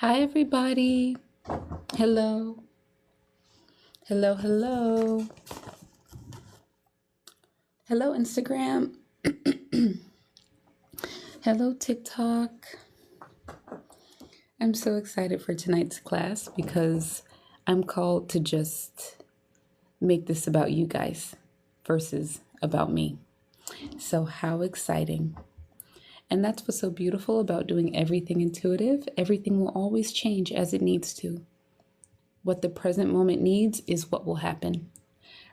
Hi, everybody. Hello. Hello, hello. Hello, Instagram. Hello, TikTok. I'm so excited for tonight's class because I'm called to just make this about you guys versus about me. So, how exciting. And that's what's so beautiful about doing everything intuitive. Everything will always change as it needs to. What the present moment needs is what will happen,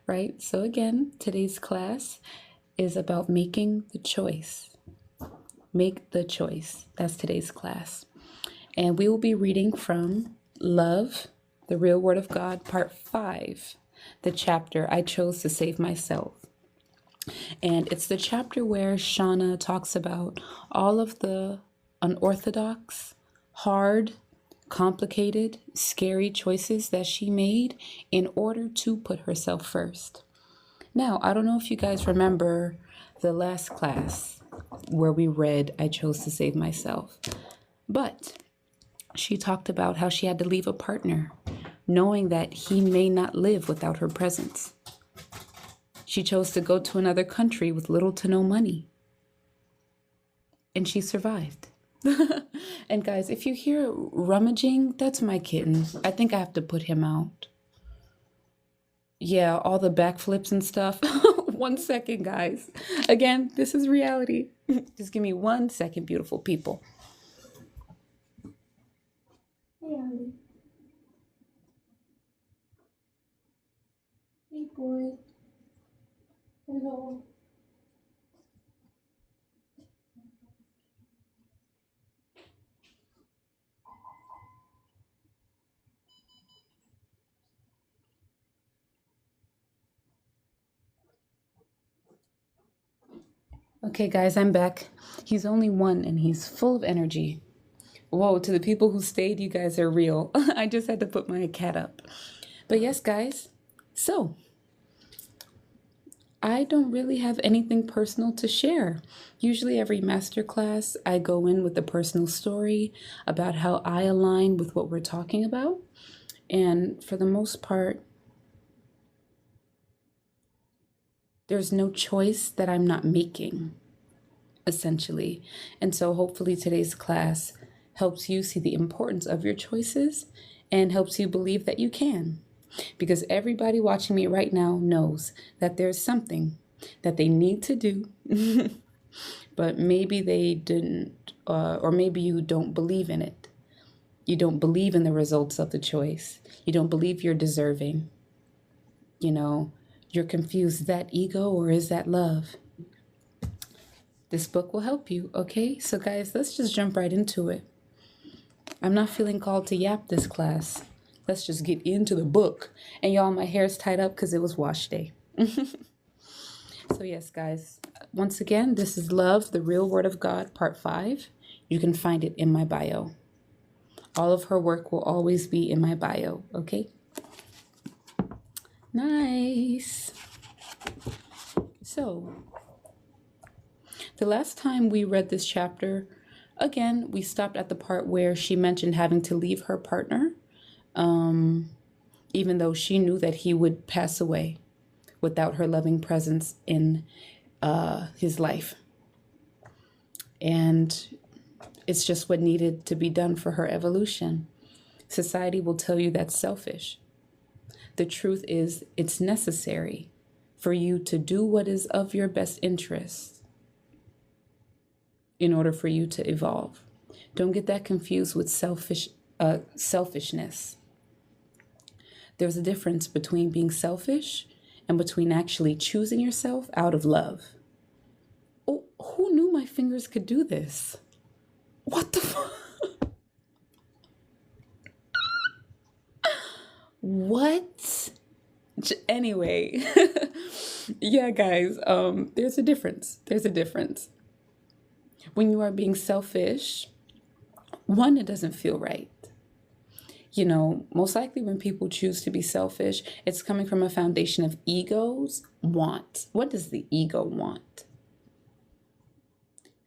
right? So, again, today's class is about making the choice. Make the choice. That's today's class. And we will be reading from Love, the Real Word of God, Part 5, the chapter I Chose to Save Myself. And it's the chapter where Shanna talks about all of the unorthodox, hard, complicated, scary choices that she made in order to put herself first. Now, I don't know if you guys remember the last class where we read I Chose to Save Myself, but she talked about how she had to leave a partner, knowing that he may not live without her presence. She chose to go to another country with little to no money, and she survived. And guys, if you hear rummaging, that's my kitten. I think I have to put him out. Yeah, all the backflips and stuff. 1 second, guys. Again, this is reality. Just give me 1 second, beautiful people. Hey, Ollie. Hey, boy. Hello. Okay, guys, I'm back. He's only 1 and he's full of energy. Whoa, to the people who stayed, you guys are real. I just had to put my cat up. But yes, guys, so I don't really have anything personal to share. Usually every masterclass, I go in with a personal story about how I align with what we're talking about. And for the most part, there's no choice that I'm not making, essentially. And so hopefully today's class helps you see the importance of your choices and helps you believe that you can. Because everybody watching me right now knows that there's something that they need to do, but maybe they didn't, or maybe you don't believe in it. You don't believe in the results of the choice. You don't believe you're deserving. You know, you're confused. Is that ego or is that love? This book will help you, okay? So guys, let's just jump right into it. I'm not feeling called to yap this class. Let's just get into the book. And y'all, my hair's tied up because it was wash day. So yes, guys, once again, this is Love, the Real Word of God, Part 5. You can find it in my bio. All of her work will always be in my bio, okay? Nice. So, the last time we read this chapter, again, we stopped at the part where she mentioned having to leave her partner, even though she knew that he would pass away without her loving presence in his life. And it's just what needed to be done for her evolution. Society will tell you that's selfish. The truth is, it's necessary for you to do what is of your best interest in order for you to evolve. Don't get that confused with selfishness. There's a difference between being selfish and between actually choosing yourself out of love. Oh, who knew my fingers could do this? What the fuck? What? Anyway, yeah, guys, there's a difference. There's a difference. When you are being selfish, one, it doesn't feel right. You know, most likely when people choose to be selfish, it's coming from a foundation of egos, want. What does the ego want?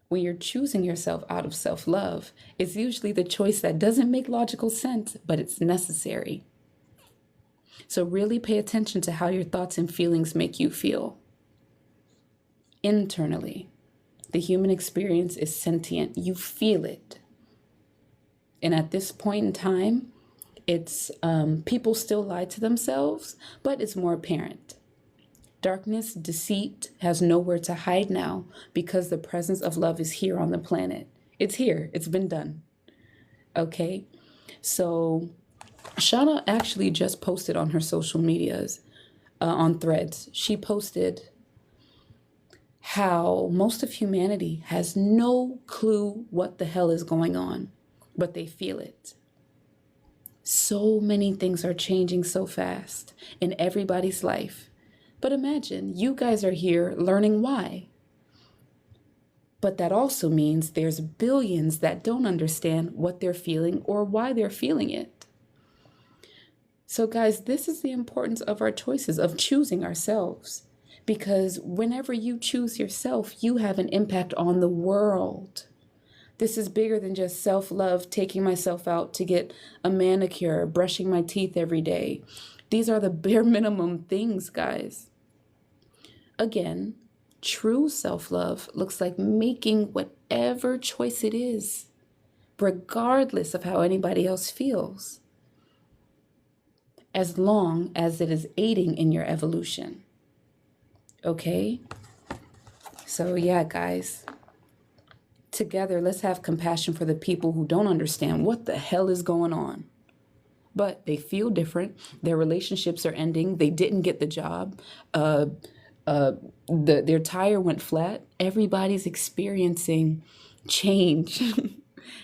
When you're choosing yourself out of self-love, it's usually the choice that doesn't make logical sense, but it's necessary. So really pay attention to how your thoughts and feelings make you feel. Internally, the human experience is sentient. You feel it. And at this point in time, it's people still lie to themselves, but it's more apparent. Darkness, deceit has nowhere to hide now because the presence of love is here on the planet. It's here. It's been done. Okay? So Shanna actually just posted on her social medias, on Threads. She posted how most of humanity has no clue what the hell is going on, but they feel it. So many things are changing so fast in everybody's life. But imagine, you guys are here learning why. But that also means there's billions that don't understand what they're feeling or why they're feeling it. So guys, this is the importance of our choices, of choosing ourselves. Because whenever you choose yourself, you have an impact on the world. This is bigger than just self-love, taking myself out to get a manicure, brushing my teeth every day. These are the bare minimum things, guys. Again, true self-love looks like making whatever choice it is, regardless of how anybody else feels, as long as it is aiding in your evolution. Okay? So yeah, guys. Together, let's have compassion for the people who don't understand what the hell is going on. But they feel different. Their relationships are ending. They didn't get the job. Their tire went flat. Everybody's experiencing change.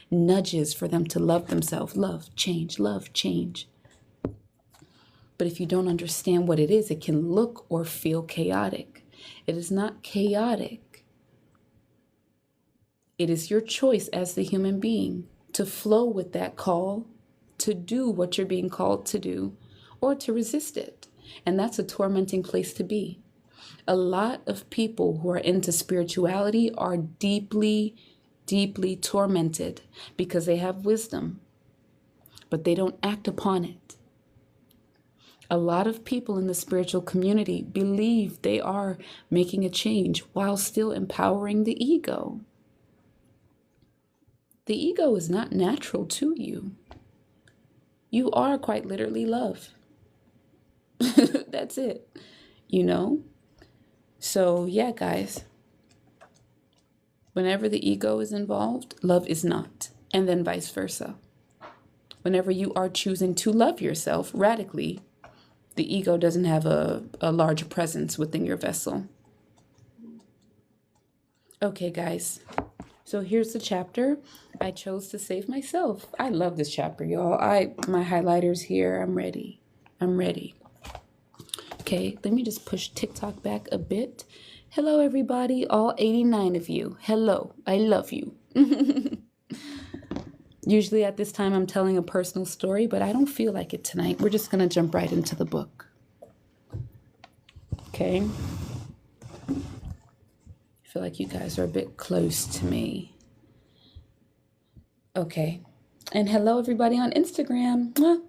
Nudges for them to love themselves. Love, change, love, change. But if you don't understand what it is, it can look or feel chaotic. It is not chaotic. It is your choice as the human being to flow with that call, to do what you're being called to do, or to resist it. And that's a tormenting place to be. A lot of people who are into spirituality are deeply, deeply tormented because they have wisdom, but they don't act upon it. A lot of people in the spiritual community believe they are making a change while still empowering the ego. The ego is not natural to you. You are quite literally love. That's it, you know? So yeah, guys, whenever the ego is involved, love is not, and then vice versa. Whenever you are choosing to love yourself radically, the ego doesn't have a large presence within your vessel. Okay, guys. So here's the chapter. I chose to save myself. I love this chapter, y'all. My highlighters here. I'm ready. Okay, let me just push TikTok back a bit. Hello, everybody. All 89 of you. Hello. I love you. Usually at this time, I'm telling a personal story, but I don't feel like it tonight. We're just going to jump right into the book. Okay. I feel like you guys are a bit close to me. Okay. And hello, everybody on Instagram.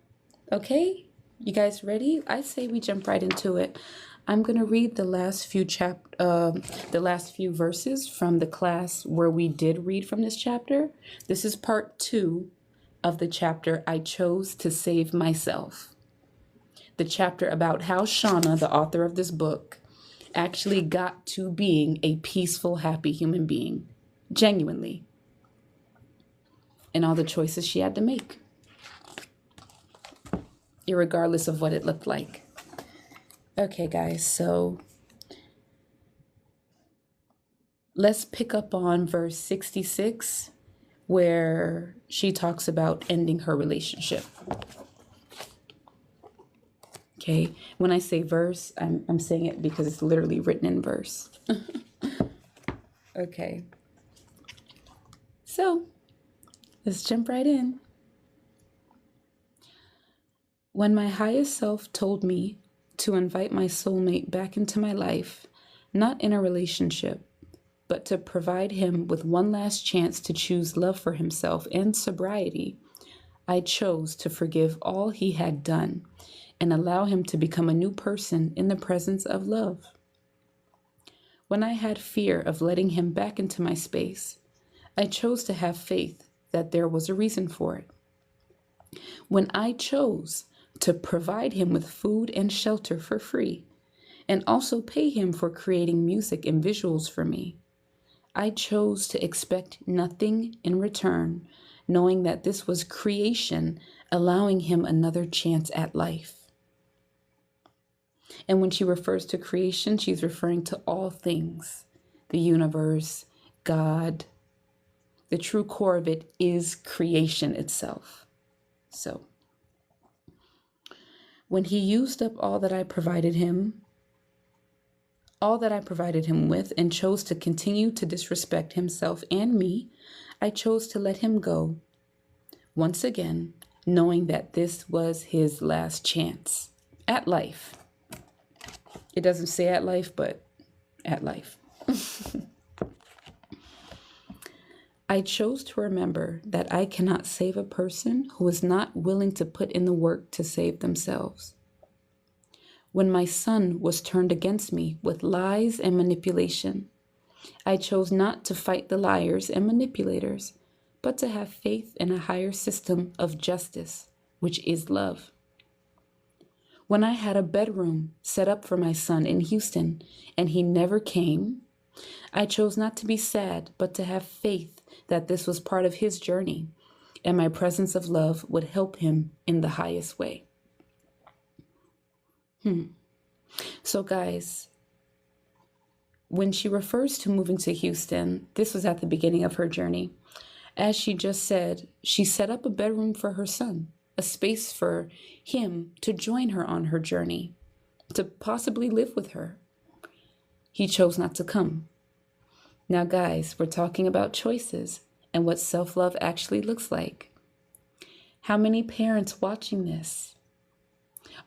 Okay. You guys ready? I say we jump right into it. I'm going to read the last few verses from the class where we did read from this chapter. This is part 2 of the chapter I chose to save myself. The chapter about how Shanna, the author of this book, actually got to being a peaceful, happy human being, genuinely, and all the choices she had to make, irregardless of what it looked like. Okay, guys, so let's pick up on verse 66, where she talks about ending her relationship. Okay, when I say verse, I'm saying it because it's literally written in verse. Okay, so let's jump right in. When my highest self told me to invite my soulmate back into my life, not in a relationship, But to provide him with one last chance to choose love for himself and sobriety, I chose to forgive all he had done and allow him to become a new person in the presence of love. When I had fear of letting him back into my space, I chose to have faith that there was a reason for it. When I chose to provide him with food and shelter for free, and also pay him for creating music and visuals for me, I chose to expect nothing in return, knowing that this was creation allowing him another chance at life. And when she refers to creation, she's referring to all things, the universe, God. The true core of it is creation itself. So, when he used up all that I provided him with, and chose to continue to disrespect himself and me, I chose to let him go. Once again, knowing that this was his last chance at life. It doesn't say at life, but at life. I chose to remember that I cannot save a person who is not willing to put in the work to save themselves. When my son was turned against me with lies and manipulation, I chose not to fight the liars and manipulators, but to have faith in a higher system of justice, which is love. When I had a bedroom set up for my son in Houston and he never came, I chose not to be sad, but to have faith that this was part of his journey and my presence of love would help him in the highest way. So guys, when she refers to moving to Houston, this was at the beginning of her journey. As she just said, she set up a bedroom for her son, a space for him to join her on her journey, to possibly live with her. He chose not to come. Now, guys, we're talking about choices and what self-love actually looks like. How many parents watching this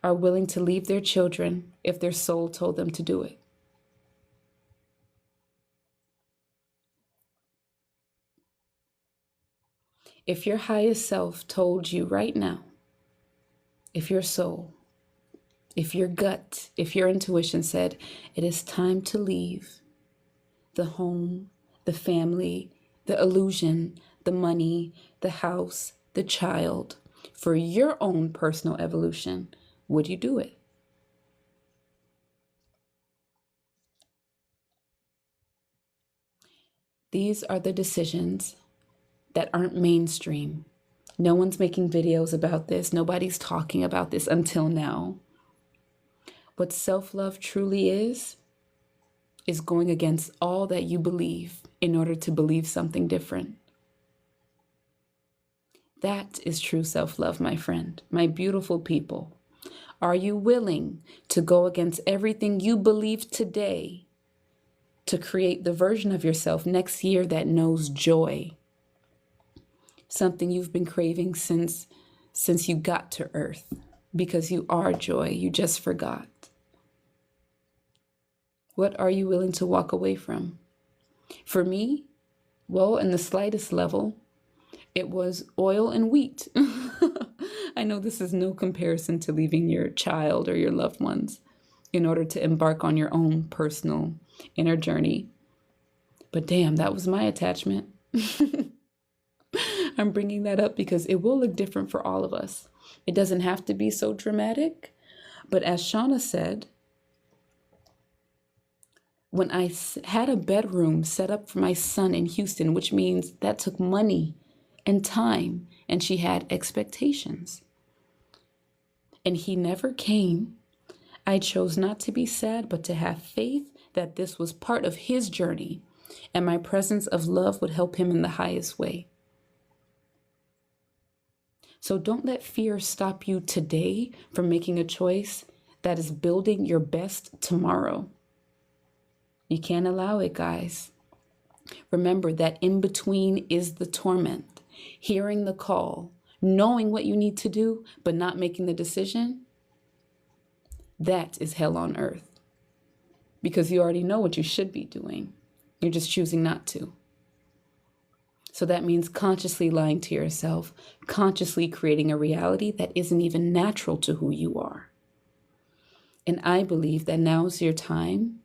are willing to leave their children if their soul told them to do it? If your highest self told you right now, if your soul, if your gut, if your intuition said, it is time to leave the home, the family, the illusion, the money, the house, the child, for your own personal evolution, would you do it? These are the decisions that aren't mainstream. No one's making videos about this. Nobody's talking about this until now. What self-love truly is going against all that you believe in order to believe something different. That is true self-love, my friend, my beautiful people. Are you willing to go against everything you believe today to create the version of yourself next year that knows joy? Something you've been craving since you got to earth, because you are joy. You just forgot. What are you willing to walk away from? For me, well, in the slightest level, it was oil and wheat. I know this is no comparison to leaving your child or your loved ones in order to embark on your own personal inner journey. But damn, that was my attachment. I'm bringing that up because it will look different for all of us. It doesn't have to be so dramatic. But as Shanna said, when I had a bedroom set up for my son in Houston, which means that took money and time, and she had expectations, and he never came, I chose not to be sad, but to have faith that this was part of his journey, and my presence of love would help him in the highest way. So don't let fear stop you today from making a choice that is building your best tomorrow. You can't allow it, guys. Remember that in between is the torment. Hearing the call, knowing what you need to do, but not making the decision, that is hell on earth. Because you already know what you should be doing. You're just choosing not to. So that means consciously lying to yourself, consciously creating a reality that isn't even natural to who you are. And I believe that now's your time.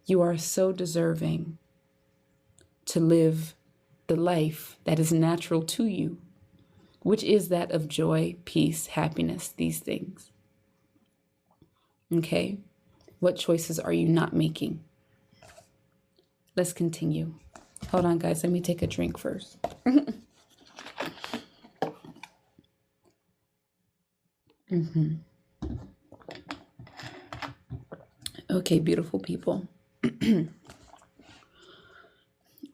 You are so deserving to live the life that is natural to you, which is that of joy, peace, happiness, these things. Okay? What choices are you not making? Let's continue. Hold on, guys. Let me take a drink first. Okay, beautiful people.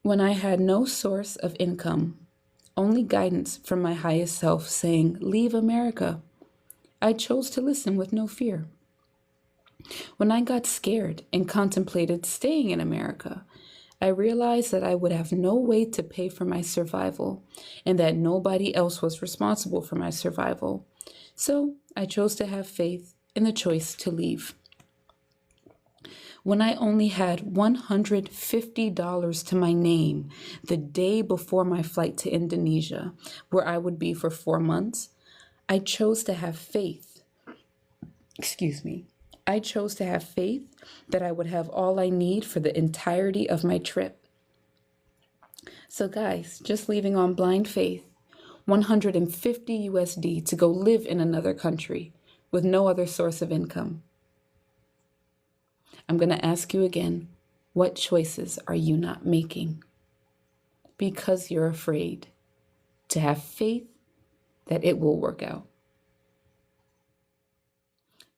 When I had no source of income, only guidance from my highest self saying, leave America, I chose to listen with no fear. When I got scared and contemplated staying in America, I realized that I would have no way to pay for my survival and that nobody else was responsible for my survival. So I chose to have faith in the choice to leave. When I only had $150 to my name the day before my flight to Indonesia, where I would be for 4 months, I chose to have faith. I chose to have faith that I would have all I need for the entirety of my trip. So guys, just leaving on blind faith, 150 USD to go live in another country with no other source of income. I'm going to ask you again, what choices are you not making? Because you're afraid to have faith that it will work out.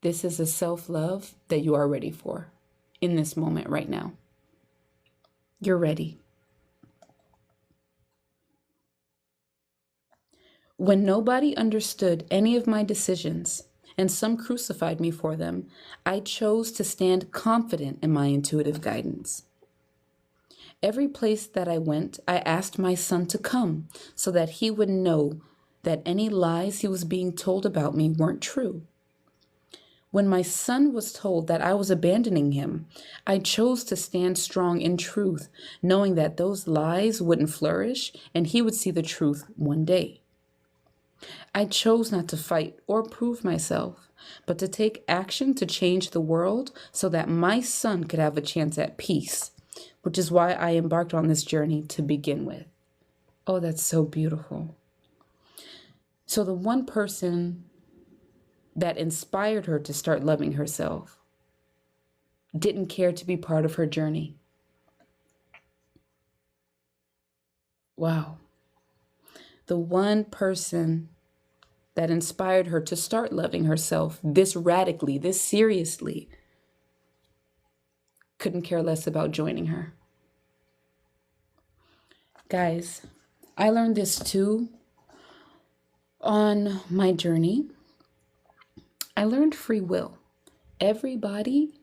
This is a self-love that you are ready for in this moment right now. You're ready. When nobody understood any of my decisions, and some crucified me for them, I chose to stand confident in my intuitive guidance. Every place that I went, I asked my son to come so that he would know that any lies he was being told about me weren't true. When my son was told that I was abandoning him, I chose to stand strong in truth, knowing that those lies wouldn't flourish and he would see the truth one day. I chose not to fight or prove myself, but to take action to change the world so that my son could have a chance at peace, which is why I embarked on this journey to begin with. Oh, that's so beautiful. So the one person that inspired her to start loving herself didn't care to be part of her journey. Wow. The one person that inspired her to start loving herself this radically, this seriously, couldn't care less about joining her. Guys, I learned this too on my journey. I learned free will. Everybody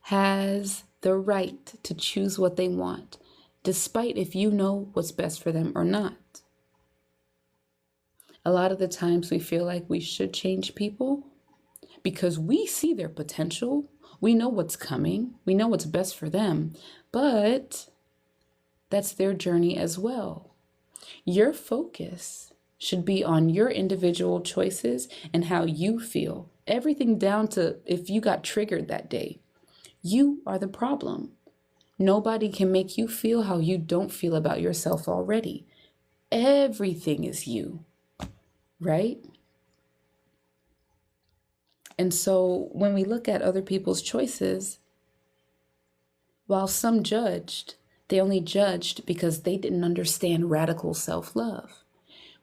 has the right to choose what they want, despite if you know what's best for them or not. A lot of the times we feel like we should change people because we see their potential. We know what's coming. We know what's best for them, but that's their journey as well. Your focus should be on your individual choices and how you feel. Everything down to if you got triggered that day. You are the problem. Nobody can make you feel how you don't feel about yourself already. Everything is you, right? And so when we look at other people's choices, while some judged, they only judged because they didn't understand radical self-love.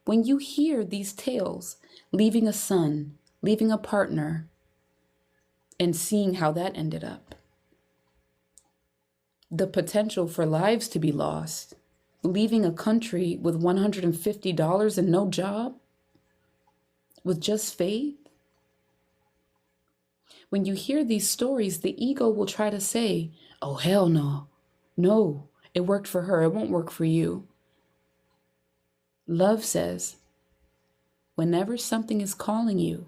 When you hear these tales, leaving a son, leaving a partner, and seeing how that ended up, the potential for lives to be lost, leaving a country with $150 and no job, with just faith. When you hear these stories, the ego will try to say, oh, hell no. No, it worked for her. It won't work for you. Love says, whenever something is calling you,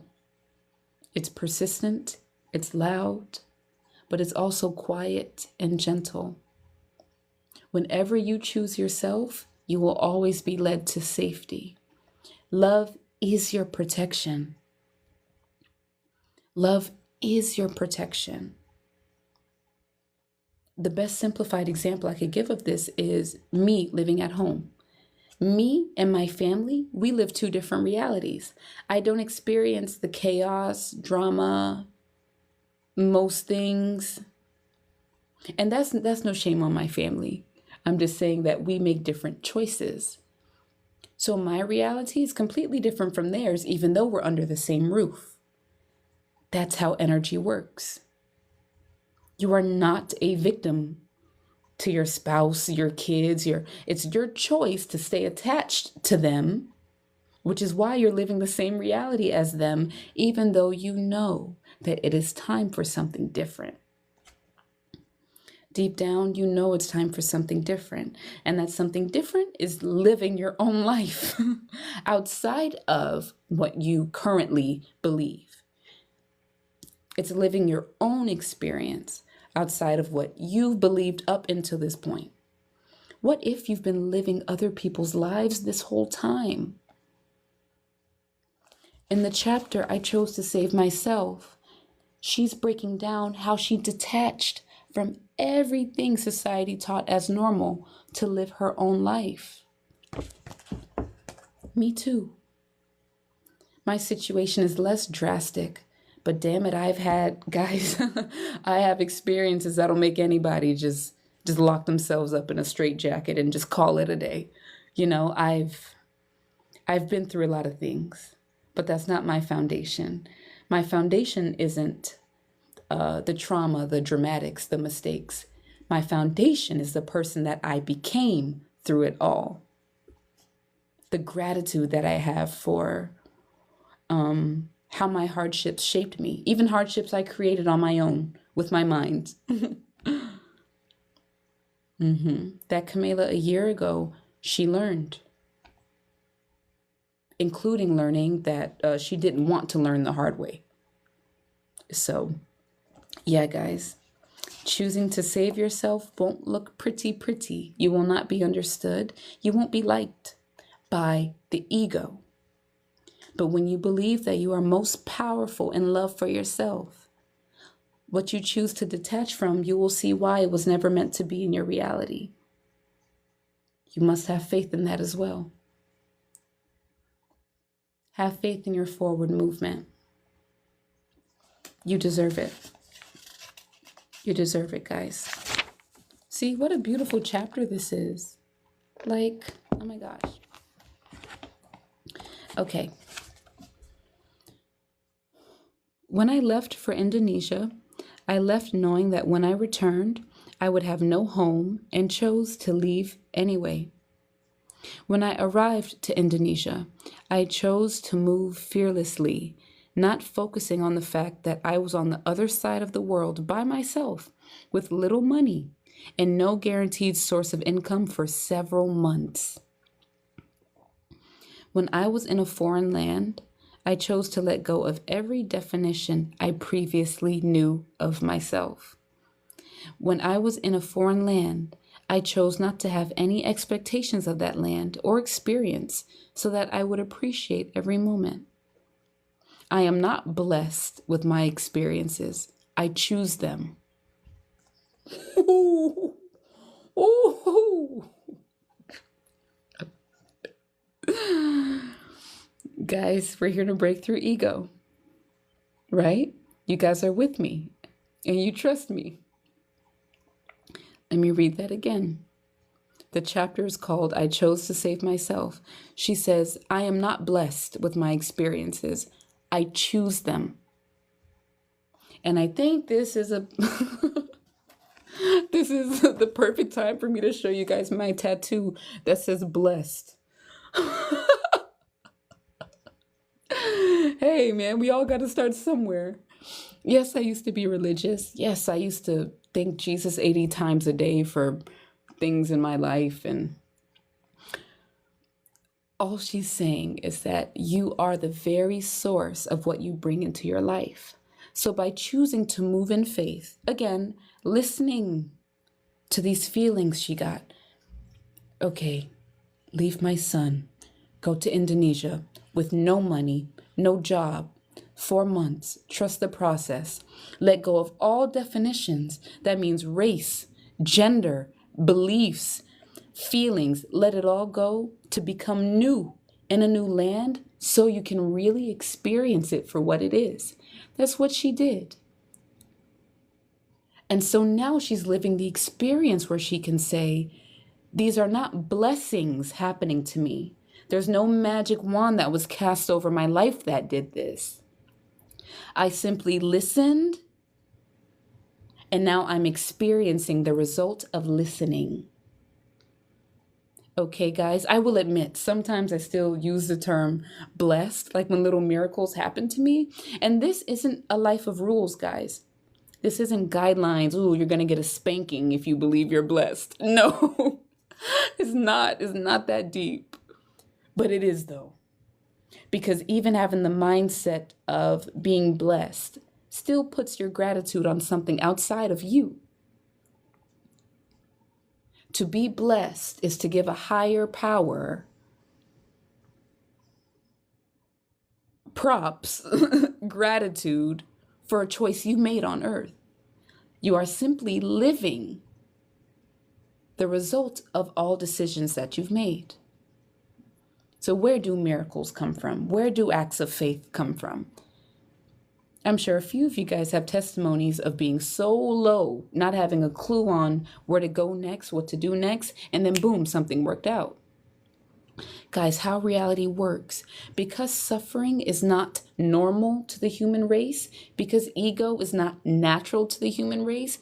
it's persistent, it's loud, but it's also quiet and gentle. Whenever you choose yourself, you will always be led to safety. Love is your protection. Love is your protection. The best simplified example I could give of this is me living at home. Me and my family, we live two different realities. I don't experience the chaos, drama, most things. And that's no shame on my family. I'm just saying that we make different choices. So my reality is completely different from theirs, even though we're under the same roof. That's how energy works. You are not a victim to your spouse, your kids, it's your choice to stay attached to them, which is why you're living the same reality as them, even though you know that it is time for something different. Deep down, you know it's time for something different. And that something different is living your own life outside of what you currently believe. It's living your own experience outside of what you've believed up until this point. What if you've been living other people's lives this whole time? In the chapter, I chose to save myself, she's breaking down how she detached from everything society taught as normal to live her own life. Me too. My situation is less drastic, but damn it, I've had, guys, I have experiences that'll make anybody just lock themselves up in a straitjacket and just call it a day. You know, I've been through a lot of things, but that's not my foundation. My foundation isn't the trauma, the dramatics, the mistakes. My foundation is the person that I became through it all. The gratitude that I have for how my hardships shaped me, even hardships I created on my own with my mind. That Camila a year ago, she learned, including learning that she didn't want to learn the hard way. So, yeah, guys, choosing to save yourself won't look pretty. You will not be understood. You won't be liked by the ego. But when you believe that you are most powerful in love for yourself, what you choose to detach from, you will see why it was never meant to be in your reality. You must have faith in that as well. Have faith in your forward movement. You deserve it. You deserve it, guys. See, what a beautiful chapter this is. Like, oh my gosh. Okay. When I left for Indonesia, I left knowing that when I returned, I would have no home and chose to leave anyway. When I arrived to Indonesia, I chose to move fearlessly, not focusing on the fact that I was on the other side of the world by myself with little money and no guaranteed source of income for several months. When I was in a foreign land, I chose to let go of every definition I previously knew of myself. When I was in a foreign land, I chose not to have any expectations of that land or experience so that I would appreciate every moment. I am not blessed with my experiences. I choose them. Ooh. Ooh. Guys, we're here to break through ego, right? You guys are with me and you trust me. Let me read that again. The chapter is called I Chose to Save Myself. She says, I am not blessed with my experiences. I choose them. And I think this is this is the perfect time for me to show you guys my tattoo that says blessed. Hey, man, we all got to start somewhere. Yes, I used to be religious. Yes, I used to thank Jesus 80 times a day for things in my life. And all she's saying is that you are the very source of what you bring into your life. So by choosing to move in faith, again, listening to these feelings she got, Okay, leave my son, go to Indonesia with no money, no job, 4 months, trust the process, let go of all definitions. That means race, gender, beliefs, feelings, let it all go to become new in a new land so you can really experience it for what it is. That's what she did. And so now she's living the experience where she can say, these are not blessings happening to me. There's no magic wand that was cast over my life that did this. I simply listened, and now I'm experiencing the result of listening. Okay, guys, I will admit, sometimes I still use the term blessed, like when little miracles happen to me. And this isn't a life of rules, guys. This isn't guidelines. Ooh, you're going to get a spanking if you believe you're blessed. No, it's not. It's not that deep. But it is, though. Because even having the mindset of being blessed still puts your gratitude on something outside of you. To be blessed is to give a higher power props, gratitude for a choice you made on earth. You are simply living the result of all decisions that you've made. So where do miracles come from? Where do acts of faith come from? I'm sure a few of you guys have testimonies of being so low, not having a clue on where to go next, what to do next, and then boom, something worked out. Guys, how reality works, because suffering is not normal to the human race, because ego is not natural to the human race,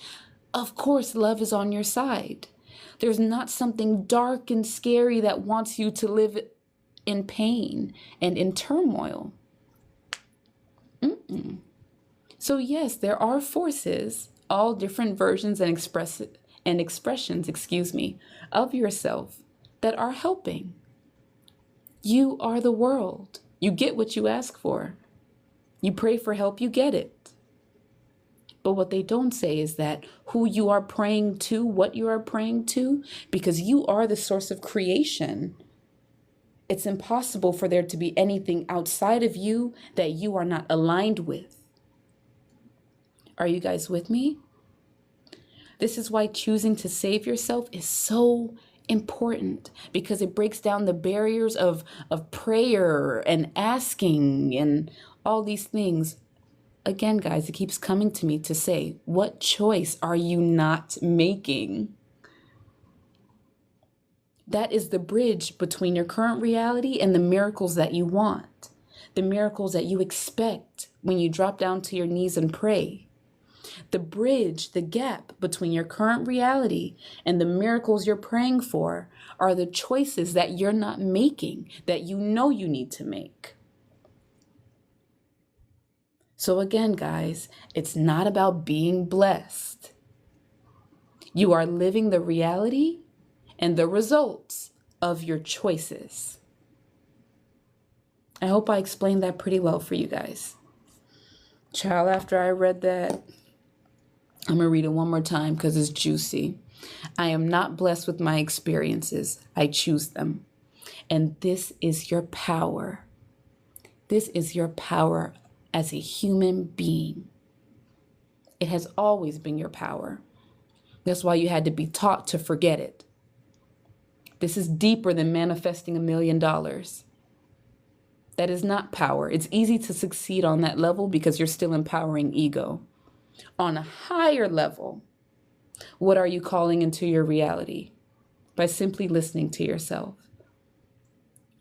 of course, love is on your side. There's not something dark and scary that wants you to live in pain and in turmoil. So yes, there are forces, all different versions and expressions, of yourself that are helping. You are the world. You get what you ask for. You pray for help, you get it. But what they don't say is that who you are praying to, what you are praying to, because you are the source of creation, it's impossible for there to be anything outside of you that you are not aligned with. Are you guys with me? This is why choosing to save yourself is so important, because it breaks down the barriers of prayer and asking and all these things. Again, guys, it keeps coming to me to say, what choice are you not making? That is the bridge between your current reality and the miracles that you want, the miracles that you expect when you drop down to your knees and pray. The bridge, the gap between your current reality and the miracles you're praying for are the choices that you're not making, that you know you need to make. So again, guys, it's not about being blessed. You are living the reality and the results of your choices. I hope I explained that pretty well for you guys. Child, after I read that, I'm going to read it one more time because it's juicy. I am not blessed with my experiences. I choose them. And this is your power. This is your power as a human being. It has always been your power. That's why you had to be taught to forget it. This is deeper than manifesting $1 million. That is not power. It's easy to succeed on that level because you're still empowering ego. On a higher level, what are you calling into your reality? By simply listening to yourself.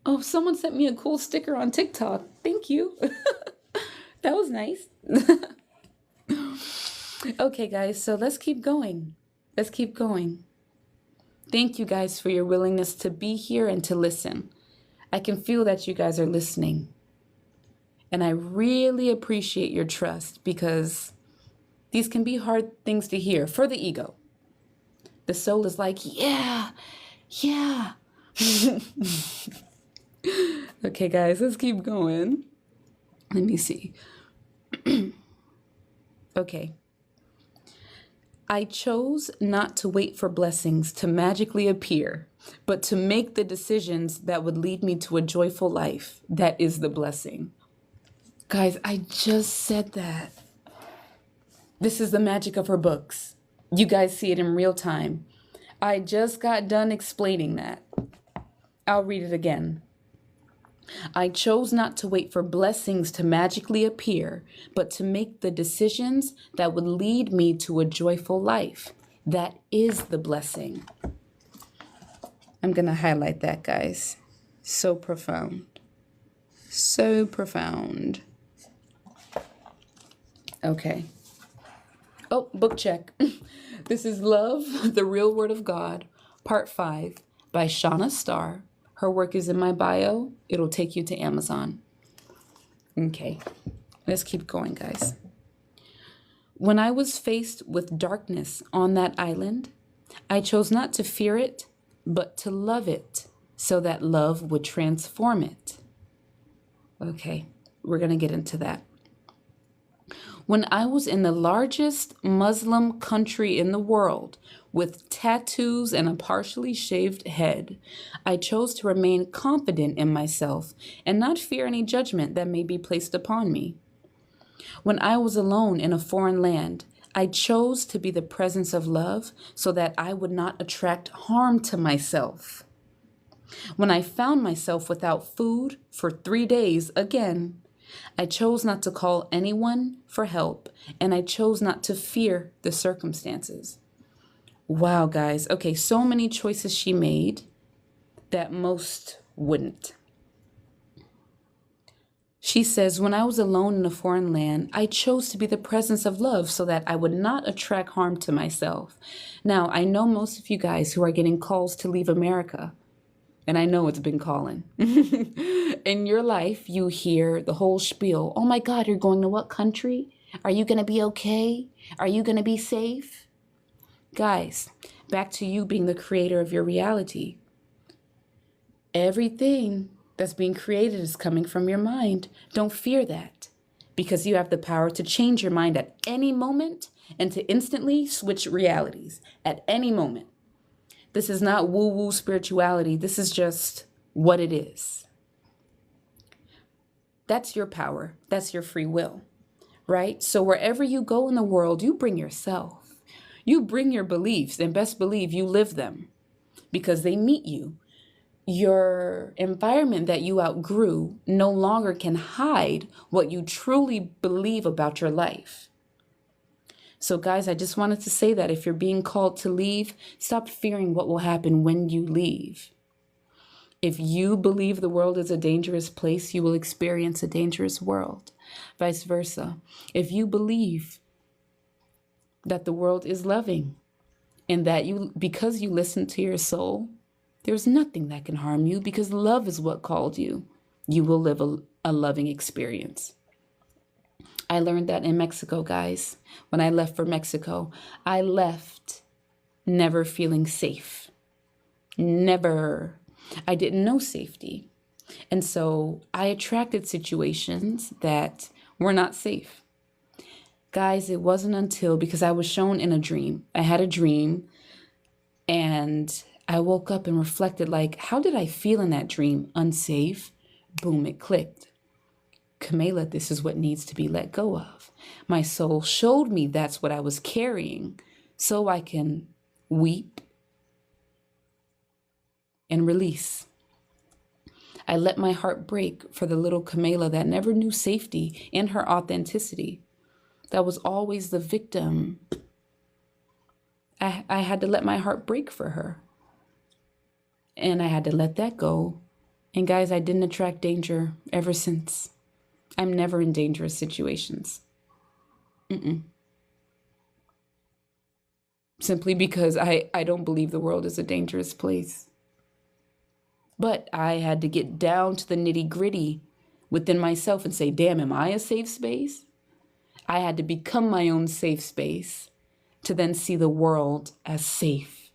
Oh, someone sent me a cool sticker on TikTok. Thank you. That was nice. Okay, guys, so let's keep going. Let's keep going. Thank you guys for your willingness to be here and to listen. I can feel that you guys are listening. And I really appreciate your trust, because these can be hard things to hear for the ego. The soul is like, yeah. Okay, guys, let's keep going. Let me see. Okay. I chose not to wait for blessings to magically appear. but to make the decisions that would lead me to a joyful life. That is the blessing. Guys, I just said that. This is the magic of her books. You guys see it in real time. I just got done explaining that. I'll read it again. I chose not to wait for blessings to magically appear, but to make the decisions that would lead me to a joyful life. That is the blessing. I'm going to highlight that, guys. So profound. So profound. Okay. Oh, book check. This is Love, the Real Word of God, Part 5 by Shanna Star. Her work is in my bio. It'll take you to Amazon. Okay, let's keep going, guys. When I was faced with darkness on that island, I chose not to fear it, but to love it, so that love would transform it. Okay, we're going to get into that. When I was in the largest Muslim country in the world, with tattoos and a partially shaved head, I chose to remain confident in myself and not fear any judgment that may be placed upon me. When I was alone in a foreign land, I chose to be the presence of love so that I would not attract harm to myself. When I found myself without food for 3 days again, I chose not to call anyone for help, and I chose not to fear the circumstances. Wow, guys. Okay, so many choices she made that most wouldn't. She says, when I was alone in a foreign land, I chose to be the presence of love so that I would not attract harm to myself. Now, I know most of you guys who are getting calls to leave America, and I know it's been calling. In your life, you hear the whole spiel. Oh my God, you're going to what country? Are you going to be okay? Are you going to be safe? Guys, back to you being the creator of your reality. Everything that's being created is coming from your mind. Don't fear that, because you have the power to change your mind at any moment and to instantly switch realities at any moment. This is not woo-woo spirituality. This is just what it is. That's your power. That's your free will, right? So wherever you go in the world, you bring yourself. You bring your beliefs, and best believe you live them because they meet you. Your environment that you outgrew no longer can hide what you truly believe about your life. So guys, I just wanted to say that if you're being called to leave, stop fearing what will happen when you leave. If you believe the world is a dangerous place, you will experience a dangerous world. Vice versa. If you believe that the world is loving and that because you listen to your soul, there's nothing that can harm you because love is what called you, you will live a loving experience. I learned that in Mexico, guys. When I left for Mexico, I left never feeling safe. Never. I didn't know safety. And so I attracted situations that were not safe. Guys, it wasn't until, because I was shown in a dream. I had a dream and I woke up and reflected like, how did I feel in that dream? Unsafe. Boom, it clicked. Camila, this is what needs to be let go of. My soul showed me that's what I was carrying so I can weep and release. I let my heart break for the little Camila that never knew safety in her authenticity, that was always the victim. I had to let my heart break for her. And I had to let that go. And guys, I didn't attract danger ever since. I'm never in dangerous situations. Simply because I don't believe the world is a dangerous place. But I had to get down to the nitty-gritty within myself and say, damn, am I a safe space? I had to become my own safe space to then see the world as safe.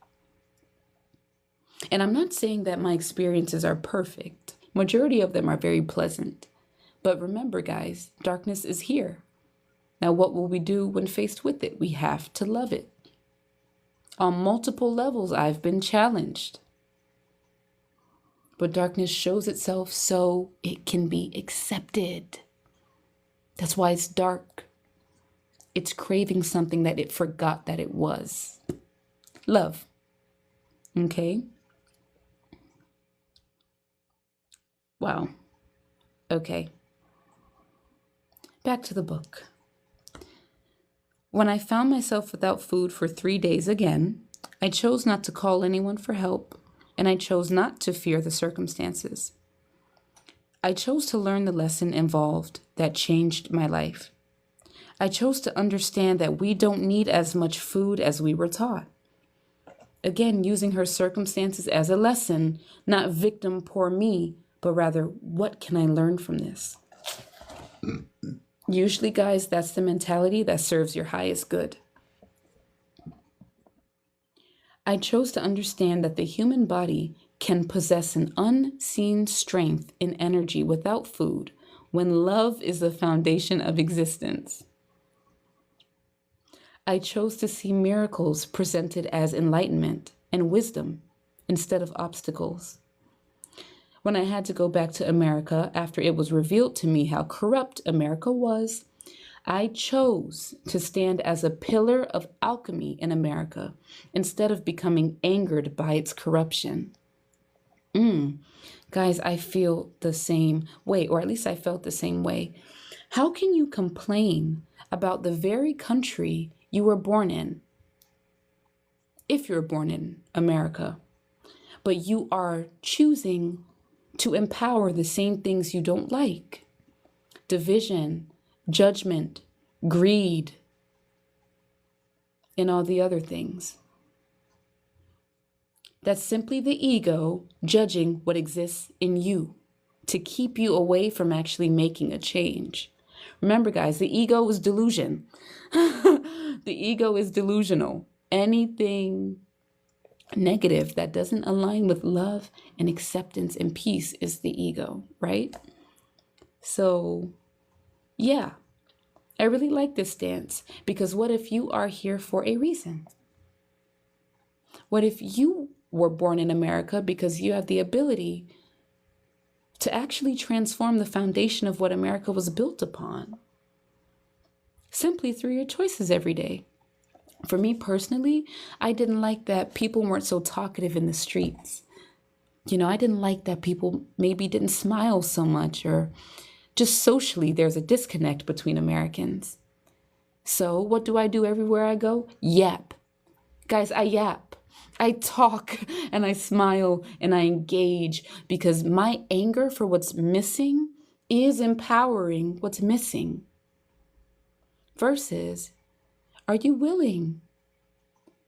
And I'm not saying that my experiences are perfect. Majority of them are very pleasant. But remember, guys, darkness is here. Now, what will we do when faced with it? We have to love it. On multiple levels, I've been challenged. But darkness shows itself so it can be accepted. That's why it's dark. It's craving something that it forgot that it was. Love. Okay? Wow. Okay. Back to the book. When I found myself without food for 3 days again, I chose not to call anyone for help, and I chose not to fear the circumstances. I chose to learn the lesson involved that changed my life. I chose to understand that we don't need as much food as we were taught. Again, using her circumstances as a lesson, not victim poor me, but rather, what can I learn from this? Usually, guys, that's the mentality that serves your highest good. I chose to understand that the human body can possess an unseen strength and energy without food when love is the foundation of existence. I chose to see miracles presented as enlightenment and wisdom instead of obstacles. When I had to go back to America after it was revealed to me how corrupt America was, I chose to stand as a pillar of alchemy in America instead of becoming angered by its corruption. Guys, I feel the same way, or at least I felt the same way. How can you complain about the very country you were born in, if you're born in America, but you are choosing to empower the same things you don't like? Division, judgment, greed, and all the other things. That's simply the ego judging what exists in you to keep you away from actually making a change. Remember, guys, the ego is delusion. The ego is delusional. Anything negative that doesn't align with love and acceptance and peace is the ego, right? So, yeah, I really like this stance, because what if you are here for a reason? What if you were born in America because you have the ability to actually transform the foundation of what America was built upon simply through your choices every day? For me personally, I didn't like that people weren't so talkative in the streets. I didn't like that people maybe didn't smile so much, or just socially there's a disconnect between Americans. So what do I do everywhere I go? Yap. Guys, I yap. I talk and I smile and I engage, because my anger for what's missing is empowering what's missing. Versus, are you willing?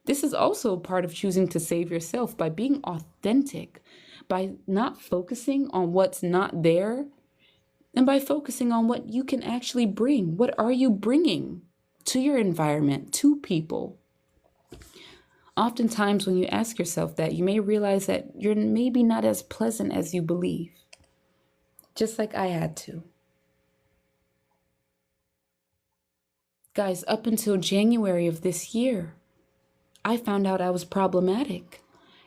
This is also part of choosing to save yourself by being authentic, by not focusing on what's not there, and by focusing on what you can actually bring. What are you bringing to your environment, to people? Oftentimes, when you ask yourself that, you may realize that you're maybe not as pleasant as you believe, just like I had to. Guys, up until January of this year, I found out I was problematic.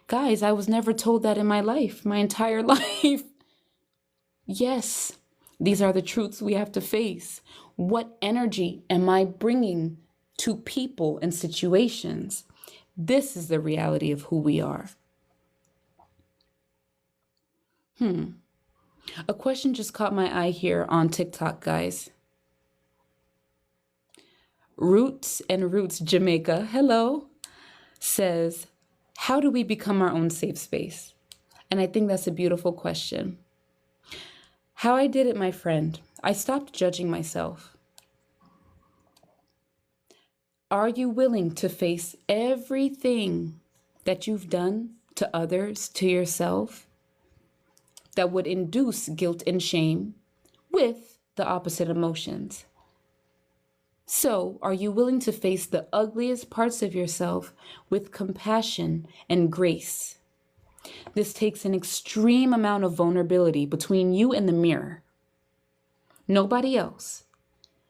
Guys, I was never told that in my life, my entire life. Yes, these are the truths we have to face. What energy am I bringing to people and situations? This is the reality of who we are. A question just caught my eye here on TikTok, guys. Roots and Roots Jamaica, hello, says, how do we become our own safe space? And I think that's a beautiful question. How I did it, my friend, I stopped judging myself. Are you willing to face everything that you've done to others, to yourself, that would induce guilt and shame with the opposite emotions? So, are you willing to face the ugliest parts of yourself with compassion and grace? This takes an extreme amount of vulnerability between you and the mirror. Nobody else.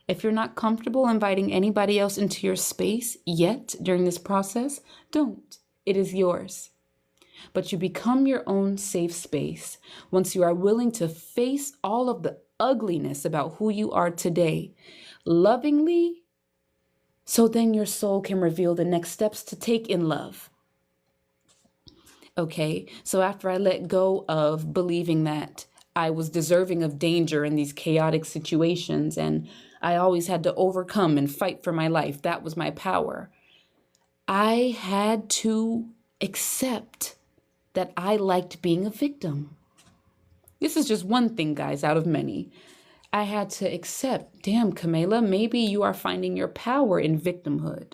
If you're not comfortable inviting anybody else into your space yet during this process, don't. It is yours. but you become your own safe space once you are willing to face all of the ugliness about who you are today, lovingly, so then your soul can reveal the next steps to take in love. Okay, so after I let go of believing that I was deserving of danger in these chaotic situations and I always had to overcome and fight for my life, that was my power. I had to accept that I liked being a victim. This is just one thing, guys, out of many. I had to accept, damn, Camila, maybe you are finding your power in victimhood.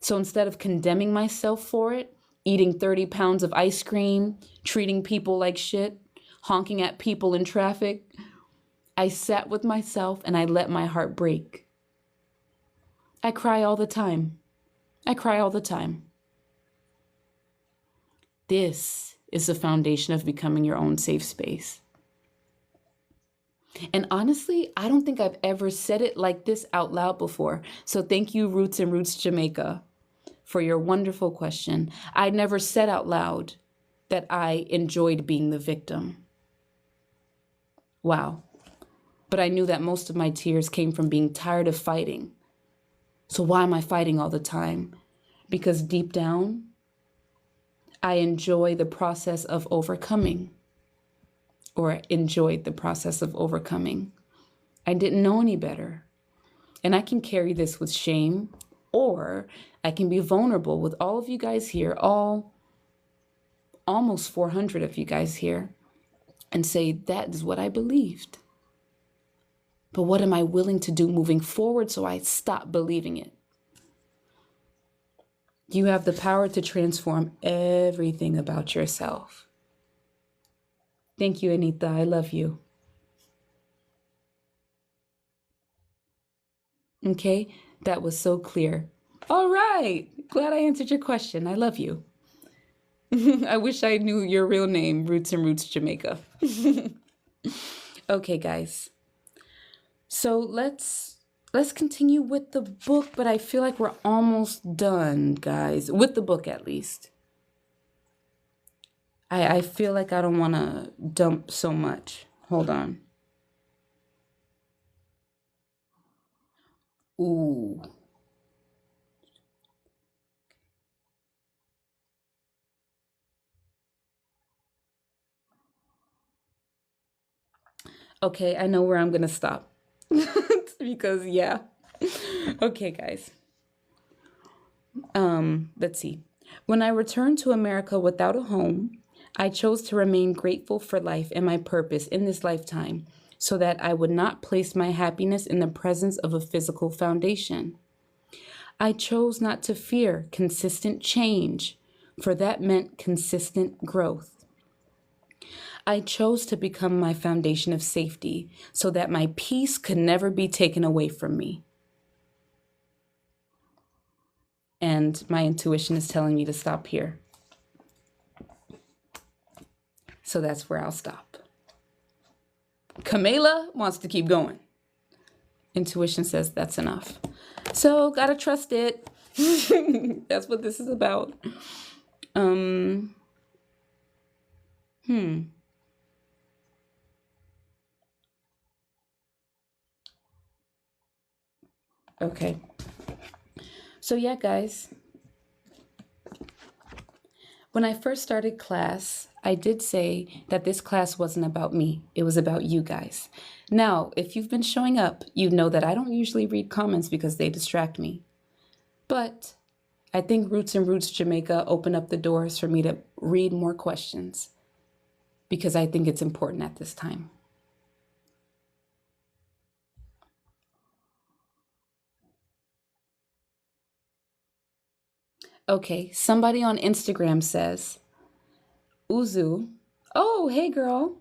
So instead of condemning myself for it, eating 30 pounds of ice cream, treating people like shit, honking at people in traffic, I sat with myself and I let my heart break. I cry all the time. I cry all the time. This is the foundation of becoming your own safe space. And honestly, I don't think I've ever said it like this out loud before. So thank you, Roots and Roots Jamaica, for your wonderful question. I never said out loud that I enjoyed being the victim. Wow. But I knew that most of my tears came from being tired of fighting. So why am I fighting all the time? Because deep down, I enjoy the process of overcoming, or enjoyed the process of overcoming. I didn't know any better. And I can carry this with shame, or I can be vulnerable with all of you guys here, almost 400 of you guys here, and say, that is what I believed. But what am I willing to do moving forward so I stop believing it? You have the power to transform everything about yourself. Thank you, Anita. I love you. Okay, that was so clear. All right. Glad I answered your question. I love you. I wish I knew your real name, Roots and Roots Jamaica. Okay, guys. So let's continue with the book, but I feel like we're almost done, guys. With the book, at least. I feel like I don't want to dump so much. Hold on. Ooh. Okay, I know where I'm going to stop. Because, yeah. Okay, guys. Let's see. When I returned to America without a home, I chose to remain grateful for life and my purpose in this lifetime so that I would not place my happiness in the presence of a physical foundation. I chose not to fear consistent change, for that meant consistent growth. I chose to become my foundation of safety so that my peace could never be taken away from me. And my intuition is telling me to stop here. So that's where I'll stop. Camila wants to keep going. Intuition says that's enough. So gotta trust it. That's what this is about. Okay. So yeah, guys. When I first started class, I did say that this class wasn't about me. It was about you guys. Now, if you've been showing up, you know that I don't usually read comments because they distract me. But I think Roots and Roots Jamaica opened up the doors for me to read more questions because I think it's important at this time. Okay, somebody on Instagram says, Uzu, oh, hey girl.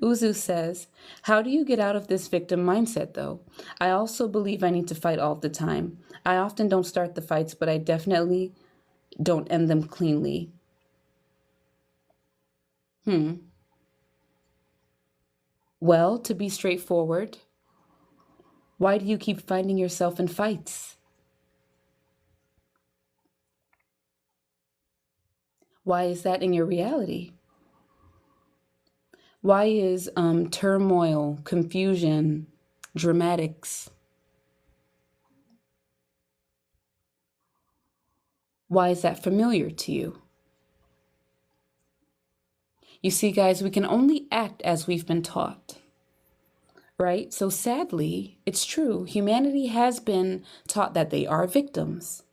Uzu says, how do you get out of this victim mindset though? I also believe I need to fight all the time. I often don't start the fights, but I definitely don't end them cleanly. Well, to be straightforward, why do you keep finding yourself in fights? Why is that in your reality? Why is turmoil, confusion, dramatics? Why is that familiar to you? You see, guys, we can only act as we've been taught, right? So sadly, it's true. Humanity has been taught that they are victims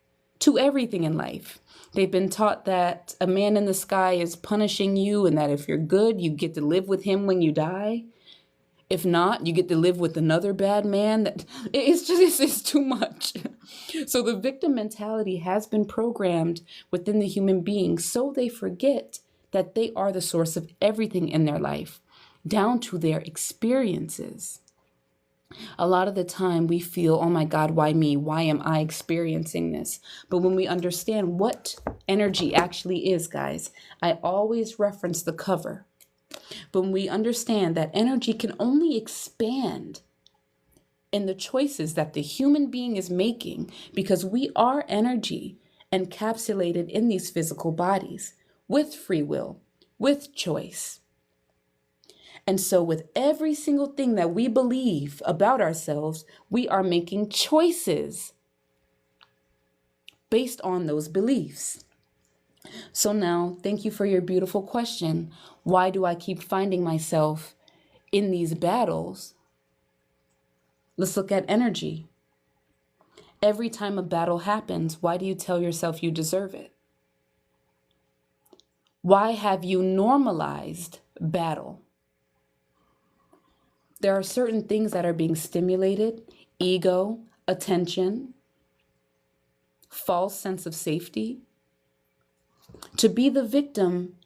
to everything in life. They've been taught that a man in the sky is punishing you and that if you're good, you get to live with him when you die. If not, you get to live with another bad man. That it's too much. So the victim mentality has been programmed within the human being, so they forget that they are the source of everything in their life, down to their experiences. A lot of the time we feel, oh my God, why me? Why am I experiencing this? But when we understand what energy actually is, guys, I always reference the cover. But when we understand that energy can only expand in the choices that the human being is making, because we are energy encapsulated in these physical bodies with free will, with choice. And so with every single thing that we believe about ourselves, we are making choices based on those beliefs. So now, thank you for your beautiful question. Why do I keep finding myself in these battles? Let's look at energy. Every time a battle happens, why do you tell yourself you deserve it? Why have you normalized battle? There are certain things that are being stimulated: ego, attention, false sense of safety. To be the victim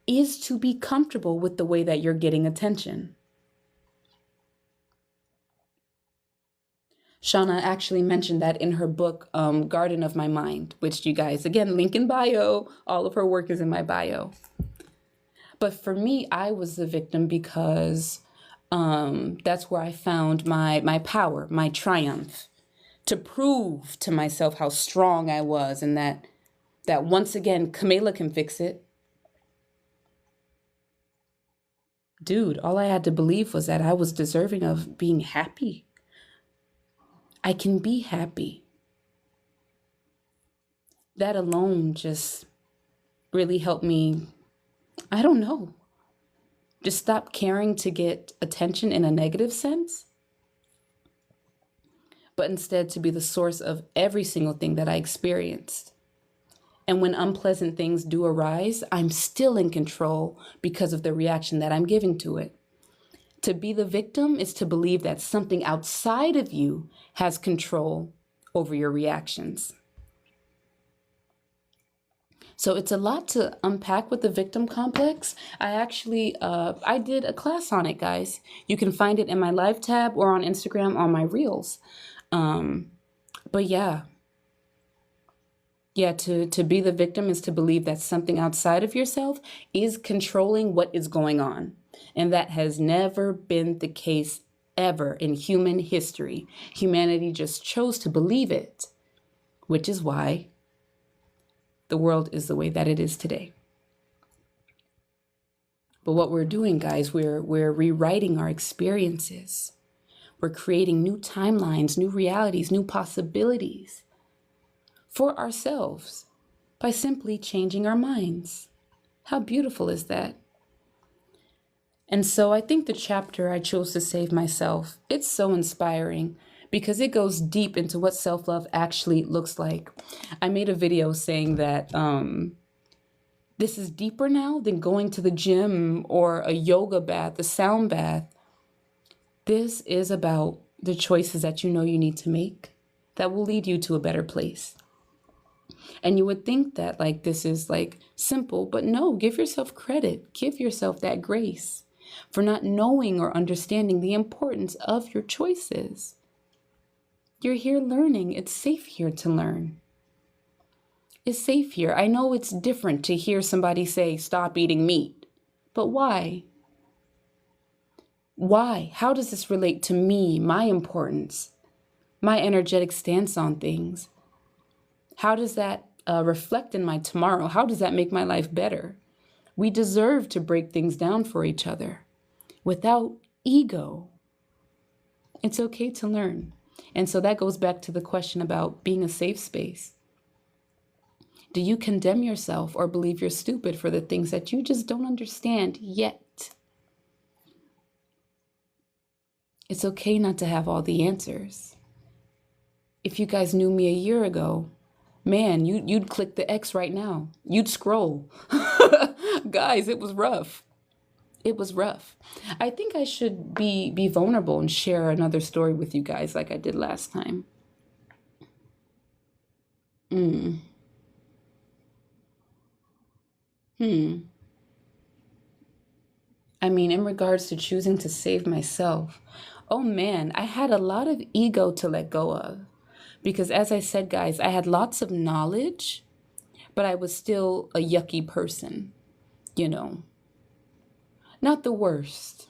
is to be comfortable with the way that you're getting attention. Shanna actually mentioned that in her book, Garden of My Mind, which you guys, again, link in bio. All of her work is in my bio. But for me, I was the victim because that's where I found my power, my triumph, to prove to myself how strong I was, and that once again, Kamela can fix it. Dude, all I had to believe was that I was deserving of being happy. I can be happy. That alone just really helped me, I don't know, just stop caring to get attention in a negative sense, but instead to be the source of every single thing that I experienced. And when unpleasant things do arise, I'm still in control because of the reaction that I'm giving to it. To be the victim is to believe that something outside of you has control over your reactions. So it's a lot to unpack with the victim complex. I did a class on it, guys. You can find it in my live tab or on Instagram on my reels. But yeah, to be the victim is to believe that something outside of yourself is controlling what is going on. And that has never been the case ever in human history. Humanity just chose to believe it, which is why the world is the way that it is today. But what we're doing, guys, we're rewriting our experiences. We're creating new timelines, new realities, new possibilities for ourselves by simply changing our minds. How beautiful is that? And so I think the chapter I chose to save myself, it's so inspiring because it goes deep into what self-love actually looks like. I made a video saying that this is deeper now than going to the gym or a yoga bath, a sound bath. This is about the choices that you know you need to make that will lead you to a better place. And you would think that like this is like simple, but no, give yourself credit. Give yourself that grace for not knowing or understanding the importance of your choices. You're here learning. It's safe here to learn. It's safe here. I know it's different to hear somebody say, stop eating meat, but why? Why? How does this relate to me, my importance, my energetic stance on things? How does that reflect in my tomorrow? How does that make my life better? We deserve to break things down for each other without ego. It's okay to learn. And so that goes back to the question about being a safe space. Do you condemn yourself or believe you're stupid for the things that you just don't understand yet? It's okay not to have all the answers. If you guys knew me a year ago, man, you'd click the X right now. You'd scroll. Guys, it was rough. It was rough. I think I should be vulnerable and share another story with you guys like I did last time. I mean, in regards to choosing to save myself, oh man, I had a lot of ego to let go of. Because as I said, guys, I had lots of knowledge, but I was still a yucky person, you know. Not the worst,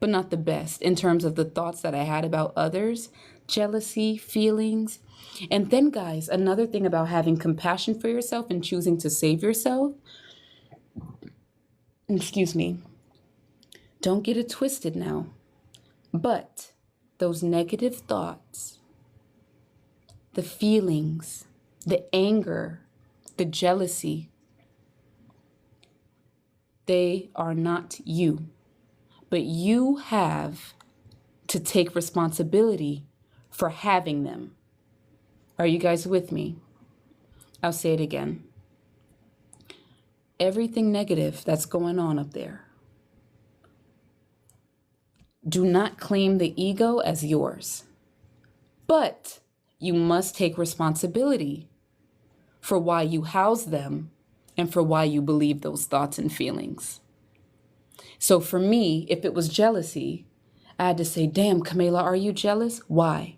but not the best in terms of the thoughts that I had about others, jealousy, feelings. And then, guys, another thing about having compassion for yourself and choosing to save yourself, excuse me, don't get it twisted now, but those negative thoughts, the feelings, the anger, the jealousy, they are not you. But you have to take responsibility for having them. Are you guys with me? I'll say it again. Everything negative that's going on up there, do not claim the ego as yours. But you must take responsibility for why you house them and for why you believe those thoughts and feelings. So for me, if it was jealousy, I had to say, damn, Camila, are you jealous? Why?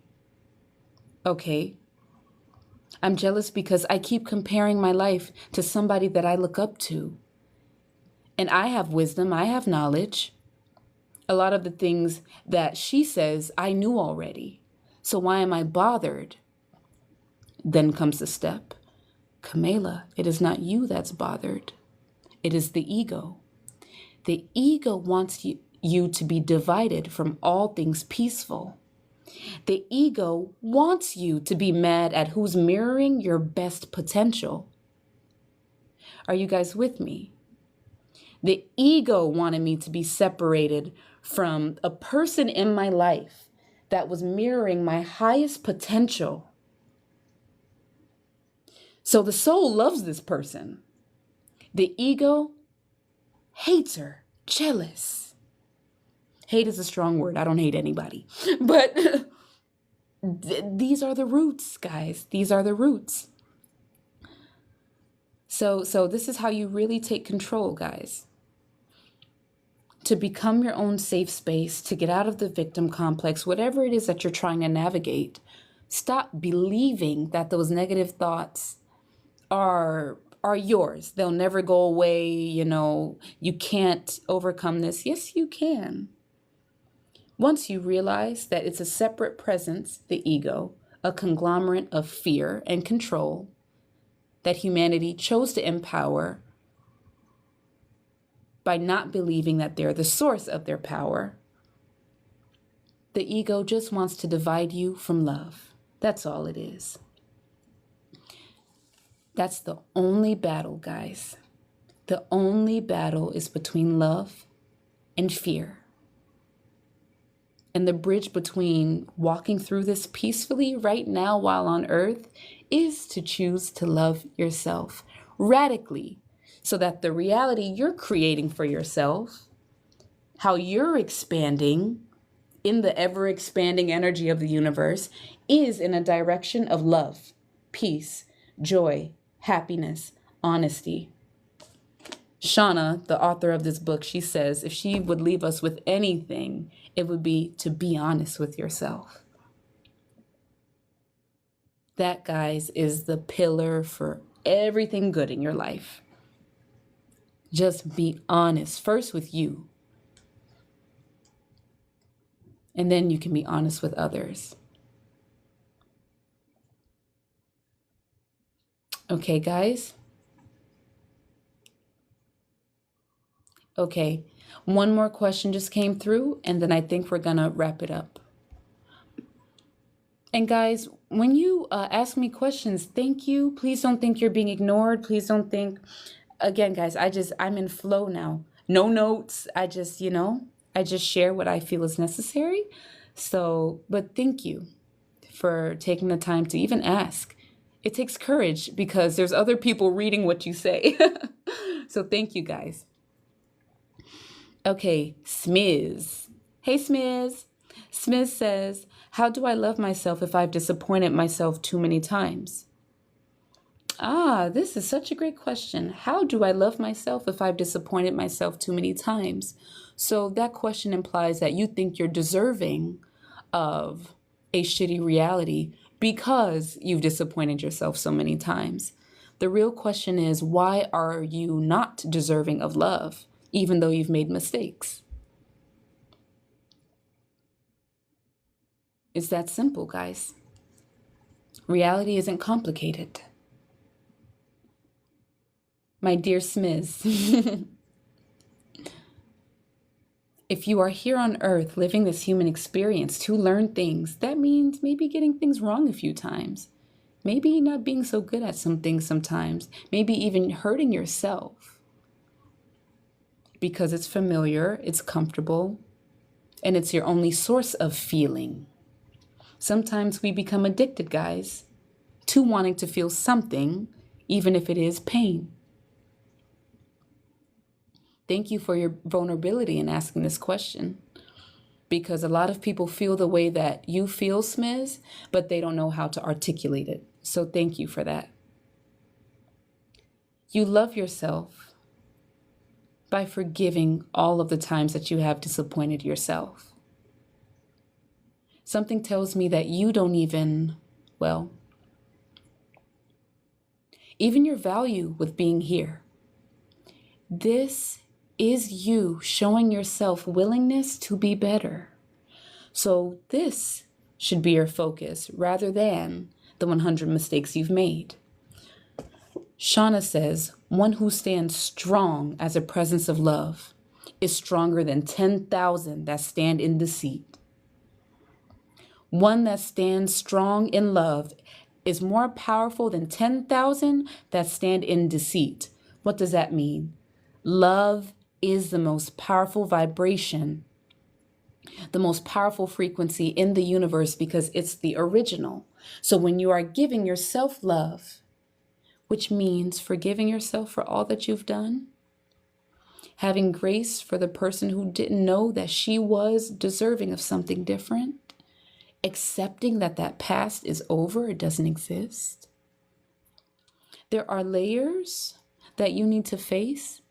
Okay. I'm jealous because I keep comparing my life to somebody that I look up to. And I have wisdom, I have knowledge. A lot of the things that she says, I knew already. So why am I bothered? Then comes the step. Camila, it is not you that's bothered. It is the ego. The ego wants you to be divided from all things peaceful. The ego wants you to be mad at who's mirroring your best potential. Are you guys with me? The ego wanted me to be separated from a person in my life that was mirroring my highest potential. So the soul loves this person. The ego hates her, jealous. Hate is a strong word. I don't hate anybody. But these are the roots, guys. These are the roots. So this is how you really take control, guys. To become your own safe space, to get out of the victim complex, whatever it is that you're trying to navigate, stop believing that those negative thoughts are yours. They'll never go away. You know, you can't overcome this. Yes, you can. Once you realize that it's a separate presence, the ego, a conglomerate of fear and control that humanity chose to empower by not believing that they're the source of their power, the ego just wants to divide you from love. That's all it is. That's the only battle, guys. The only battle is between love and fear. And the bridge between walking through this peacefully right now while on earth is to choose to love yourself radically, so that the reality you're creating for yourself, how you're expanding in the ever-expanding energy of the universe, is in a direction of love, peace, joy, happiness, honesty. Shanna, the author of this book, she says if she would leave us with anything, it would be to be honest with yourself. That, guys, is the pillar for everything good in your life. Just be honest, first with you. And then you can be honest with others. Okay, guys. Okay. One more question just came through, and then I think we're going to wrap it up. And guys, when you ask me questions, thank you. Please don't think you're being ignored. Please don't think, again, guys, I'm in flow now. No notes. I just share what I feel is necessary. So, but thank you for taking the time to even ask. It takes courage because there's other people reading what you say. So thank you, guys. Okay, Smiz. Hey, Smiz. Smiz says, how do I love myself if I've disappointed myself too many times? This is such a great question. How do I love myself if I've disappointed myself too many times? So that question implies that you think you're deserving of a shitty reality because you've disappointed yourself so many times. The real question is, why are you not deserving of love, even though you've made mistakes? It's that simple, guys. Reality isn't complicated. My dear Smiz, if you are here on earth living this human experience to learn things, that means maybe getting things wrong a few times. Maybe not being so good at some things sometimes. Maybe even hurting yourself. Because it's familiar, it's comfortable, and it's your only source of feeling. Sometimes we become addicted, guys, to wanting to feel something, even if it is pain. Thank you for your vulnerability in asking this question, because a lot of people feel the way that you feel, Smiz, but they don't know how to articulate it. So thank you for that. You love yourself by forgiving all of the times that you have disappointed yourself. Something tells me that you don't even your value with being here. This is you showing yourself willingness to be better. So this should be your focus rather than the 100 mistakes you've made. Shanna says, one who stands strong as a presence of love is stronger than 10,000 that stand in deceit. One that stands strong in love is more powerful than 10,000 that stand in deceit. What does that mean? Love is the most powerful vibration, the most powerful frequency in the universe because it's the original. So when you are giving yourself love, which means forgiving yourself for all that you've done, having grace for the person who didn't know that she was deserving of something different, accepting that that past is over, it doesn't exist. There are layers that you need to face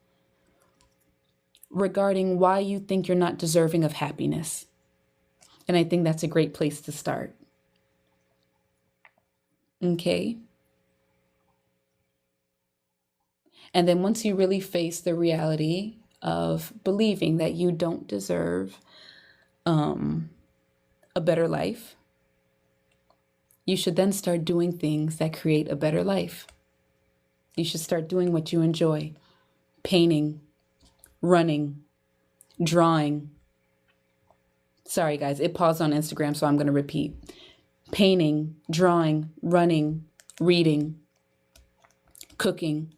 regarding why you think you're not deserving of happiness. And I think that's a great place to start. Okay? And then once you really face the reality of believing that you don't deserve a better life, you should then start doing things that create a better life. You should start doing what you enjoy: painting, running, drawing. Sorry, guys, it paused on Instagram, so I'm going to repeat. Painting, drawing, running, reading, cooking.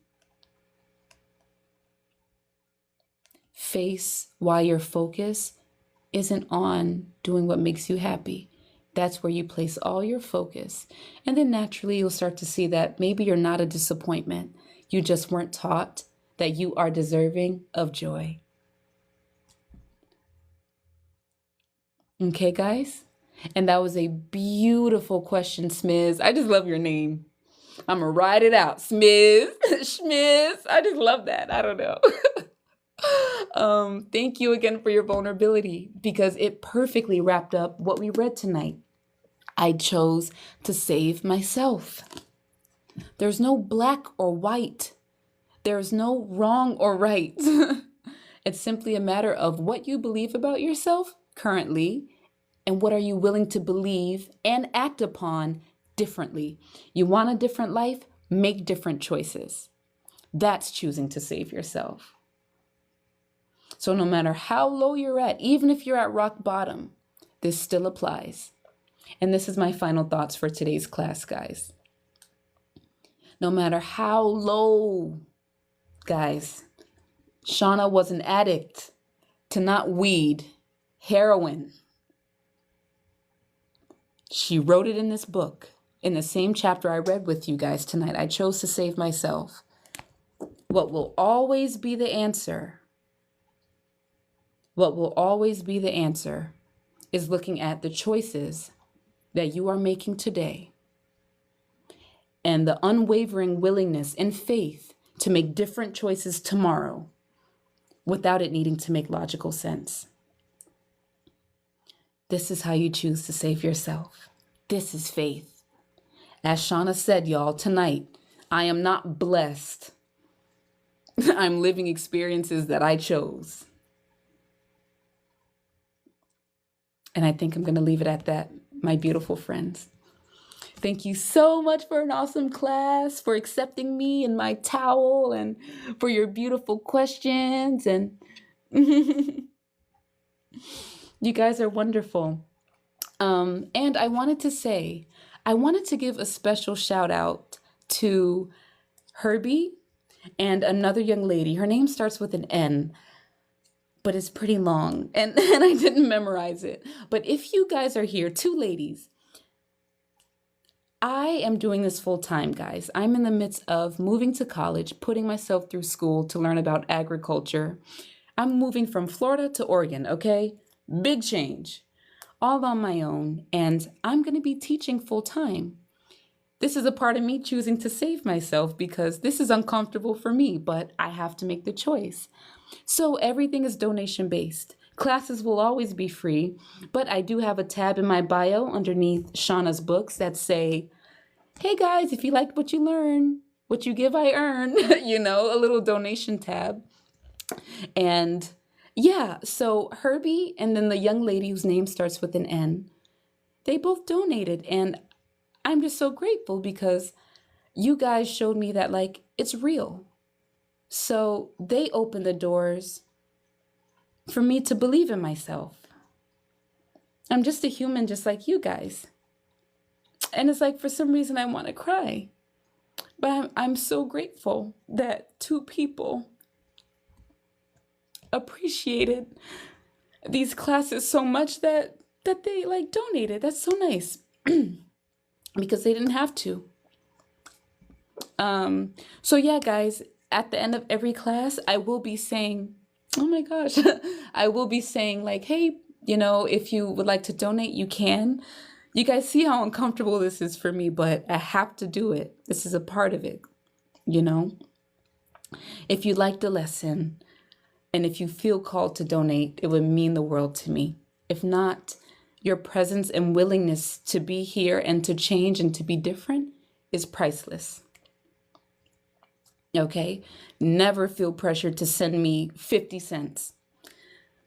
Face why your focus isn't on doing what makes you happy. That's where you place all your focus. And then naturally you'll start to see that maybe you're not a disappointment. You just weren't taught that you are deserving of joy. Okay, guys? And that was a beautiful question, Smiz. I just love your name. I'm going to write it out. Smiz, Schmiz. I just love that. I don't know. Thank you again for your vulnerability because it perfectly wrapped up what we read tonight. I chose to save myself. There's no black or white. There's no wrong or right. It's simply a matter of what you believe about yourself currently and what are you willing to believe and act upon differently. You want a different life? Make different choices. That's choosing to save yourself. So no matter how low you're at, even if you're at rock bottom, this still applies. And this is my final thoughts for today's class, guys. No matter how low, guys, Shanna was an addict to not weed, heroin. She wrote it in this book, in the same chapter I read with you guys tonight. I chose to save myself. What will always be the answer, is looking at the choices that you are making today and the unwavering willingness and faith to make different choices tomorrow without it needing to make logical sense. This is how you choose to save yourself. This is faith. As Shanna said, y'all, tonight, I am not blessed. I'm living experiences that I chose. And I think I'm going to leave it at that, my beautiful friends. Thank you so much for an awesome class, for accepting me and my towel, and for your beautiful questions. And you guys are wonderful. And I wanted to give a special shout out to Herbie and another young lady. Her name starts with an N, but it's pretty long, and I didn't memorize it. But if you guys are here, two ladies, I am doing this full time, guys. I'm in the midst of moving to college, putting myself through school to learn about agriculture. I'm moving from Florida to Oregon, okay? Big change, all on my own, and I'm going to be teaching full time. This is a part of me choosing to save myself because this is uncomfortable for me, but I have to make the choice. So everything is donation based. Classes will always be free, but I do have a tab in my bio underneath Shanna's books that say, hey guys, if you liked what you learn, what you give, I earn, a little donation tab. And yeah, so Herbie and then the young lady whose name starts with an N, they both donated. And I'm just so grateful because you guys showed me that, it's real. So they opened the doors for me to believe in myself. I'm just a human just like you guys. And it's for some reason I want to cry. But I'm so grateful that two people appreciated these classes so much that they donated. That's so nice. Because they didn't have to. So yeah, guys, at the end of every class, I will be saying, oh my gosh, I will be saying hey, if you would like to donate, you can. You guys see how uncomfortable this is for me, but I have to do it. This is a part of it, If you liked the lesson and if you feel called to donate, it would mean the world to me. If not, your presence and willingness to be here and to change and to be different is priceless. Okay? Never feel pressured to send me 50 cents.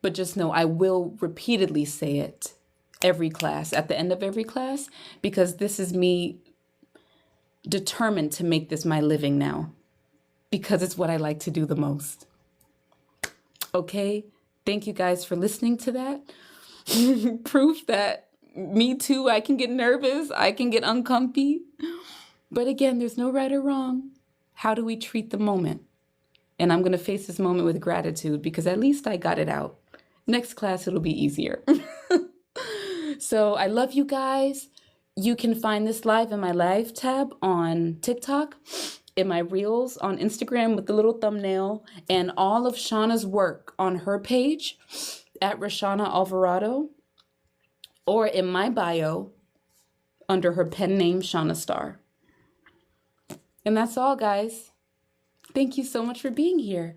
But just know I will repeatedly say it every class, at the end of every class, because this is me determined to make this my living now, because it's what I like to do the most. Okay? Thank you guys for listening to that. Proof that me too, I can get nervous, I can get uncomfy. But again, there's no right or wrong. How do we treat the moment? And I'm going to face this moment with gratitude because at least I got it out. Next class, it'll be easier. So I love you guys. You can find this live in my live tab on TikTok, in my reels on Instagram with the little thumbnail, and all of Shanna's work on her page at Roshanna Alvarado, or in my bio under her pen name, Shanna Star. And that's all, guys. Thank you so much for being here.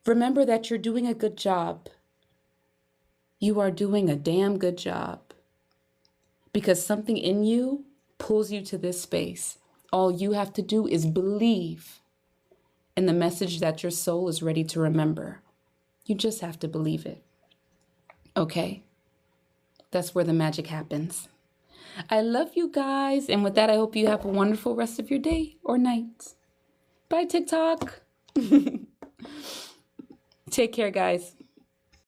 Remember that you're doing a good job. You are doing a damn good job. Because something in you pulls you to this space. All you have to do is believe in the message that your soul is ready to remember. You just have to believe it. Okay? That's where the magic happens. I love you guys. And with that, I hope you have a wonderful rest of your day or night. Bye, TikTok. Take care, guys.